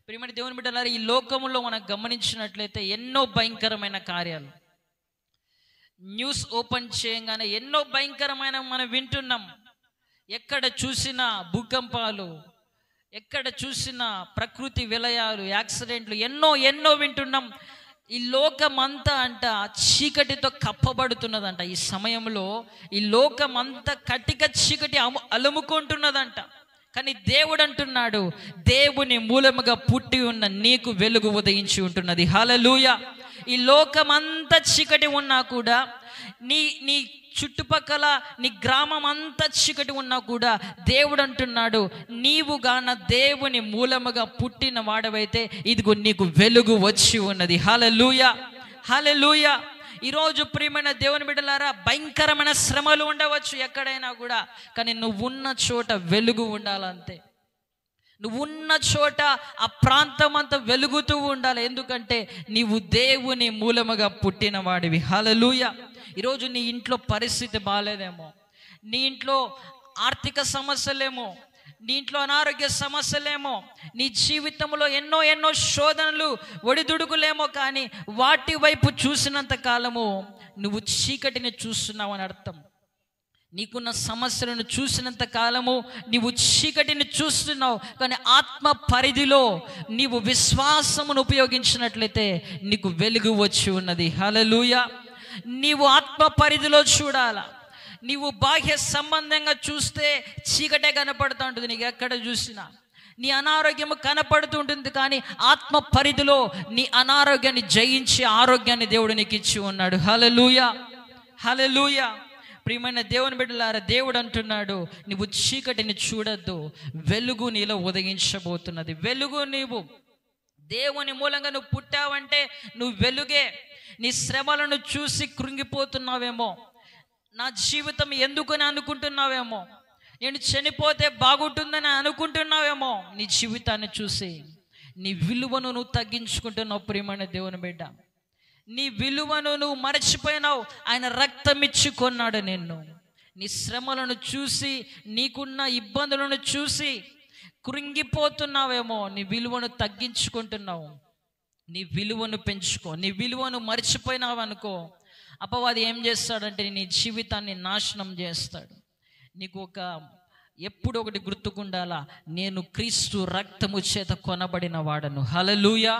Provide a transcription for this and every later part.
ప్రియమైన దేవుని బిడ్డలారా, ఈ లోకంలో మనం గమనించినట్లయితే ఎన్నో భయంకరమైన కార్యాలు, న్యూస్ ఓపెన్ చేయగానే ఎన్నో భయంకరమైన మనం వింటున్నాం. ఎక్కడ చూసినా భూకంపాలు, ఎక్కడ చూసినా ప్రకృతి విలయాలు, యాక్సిడెంట్లు ఎన్నో ఎన్నో వింటున్నాం. ఈ లోకమంతా చీకటితో కప్పబడుతున్నదంట. ఈ సమయంలో ఈ లోకమంతా కటిక చీకటి అలుముకుంటున్నదంట. కానీ దేవుడు అంటున్నాడు, దేవుని మూలముగా పుట్టి ఉన్న నీకు వెలుగు ఉదయించి ఉంటున్నది. హల్లెలూయా. ఈ లోకమంతా చీకటి ఉన్నా కూడా, నీ చుట్టుపక్కల నీ గ్రామం అంతా చీకటి ఉన్నా కూడా దేవుడు అంటున్నాడు, నీవు గాన దేవుని మూలముగా పుట్టిన వాడవైతే ఇదిగో నీకు వెలుగు వచ్చి ఉన్నది. హల్లెలూయా, హల్లెలూయా. ఈరోజు ప్రియమైన దేవుని బిడ్డలారా, భయంకరమైన శ్రమలు ఉండవచ్చు ఎక్కడైనా కూడా, కానీ నువ్వున్న చోట వెలుగు ఉండాలంతే. నువ్వున్న చోట ఆ ప్రాంతం అంతా వెలుగుతూ ఉండాలి. ఎందుకంటే నీవు దేవుని మూలముగా పుట్టిన వాడివి. హల్లెలూయా. ఈరోజు నీ ఇంట్లో పరిస్థితి బాగాలేదేమో, నీ ఇంట్లో ఆర్థిక సమస్యలేమో, నీ ఇంట్లో అనారోగ్య సమస్యలేమో, నీ జీవితంలో ఎన్నో ఎన్నో శోధనలు ఒడిదుడుకులేమో, కానీ వాటి వైపు చూసినంత కాలము నువ్వు చీకటిని చూస్తున్నావు అని అర్థం. నీకున్న సమస్యలను చూసినంత కాలము నీవు చీకటిని చూస్తున్నావు. కానీ ఆత్మ పరిధిలో నీవు విశ్వాసమును ఉపయోగించినట్లయితే నీకు వెలుగు వచ్చి ఉన్నది. హల్లెలూయా. నీవు ఆత్మ పరిధిలో చూడాలా. నీవు బాహ్య సంబంధంగా చూస్తే చీకటే కనపడుతూ ఉంటుంది నీకు ఎక్కడ చూసినా. నీ అనారోగ్యము కనపడుతూ ఉంటుంది, కానీ ఆత్మ పరిధిలో నీ అనారోగ్యాన్ని జయించి ఆరోగ్యాన్ని దేవుడు నీకు ఇచ్చి ఉన్నాడు. హల్లెలూయా, హల్లెలూయా. ప్రియమైన దేవుని బిడ్డలారా, దేవుడు అంటున్నాడు, నువ్వు చీకటిని చూడొద్దు, వెలుగు నీలో ఉదయించబోతున్నది. వెలుగు నీవు దేవుని మూలంగా నువ్వు పుట్టావంటే నువ్వు వెలుగే. నీ శ్రమలను చూసి కృంగిపోతున్నావేమో, నా జీవితం ఎందుకని అనుకుంటున్నావేమో, నేను చనిపోతే బాగుంటుందని అనుకుంటున్నావేమో. నీ జీవితాన్ని చూసి నీ విలువను నువ్వు తగ్గించుకుంటున్నావు. ప్రియమైన దేవుని బిడ్డ, నీ విలువను నువ్వు మరచిపోయినావు. ఆయన రక్తం ఇచ్చి కొన్నాడు నిన్ను. నీ శ్రమలను చూసి, నీకున్న ఇబ్బందులను చూసి కృంగిపోతున్నావేమో. నీ విలువను తగ్గించుకుంటున్నావు. నీ విలువను పెంచుకో. నీ విలువను మర్చిపోయినావు అనుకో, అపవాది ఏం చేస్తాడంటే నీ జీవితాన్ని నాశనం చేస్తాడు. నీకు ఎప్పుడు ఒకటి గుర్తుకుండాలా, నేను క్రీస్తు రక్తము చేత కొనబడిన వాడను. హల్లెలూయా.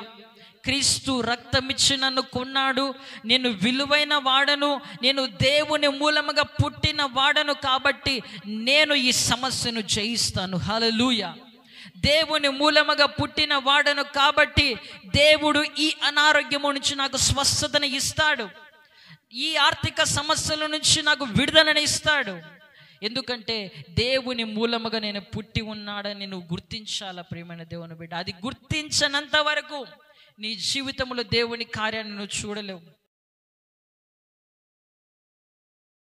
క్రీస్తు రక్తమిచ్చి నన్ను కొన్నాడు. నేను విలువైన వాడను, నేను దేవుని మూలముగా పుట్టిన వాడను. కాబట్టి నేను ఈ సమస్యను జయిస్తాను. హల్లెలూయా. దేవుని మూలముగా పుట్టిన వాడను కాబట్టి దేవుడు ఈ అనారోగ్యము నుంచి నాకు స్వస్థతను ఇస్తాడు. ఈ ఆర్థిక సమస్యల నుంచి నాకు విడుదలను ఇస్తాడు. ఎందుకంటే దేవుని మూలముగా నేను పుట్టి ఉన్నాడని నువ్వు గుర్తించాలా. ప్రియమైన దేవుని బిడ్డ, అది గుర్తించనంత వరకు నీ జీవితంలో దేవుని కార్యాన్ని నువ్వు చూడలేవు.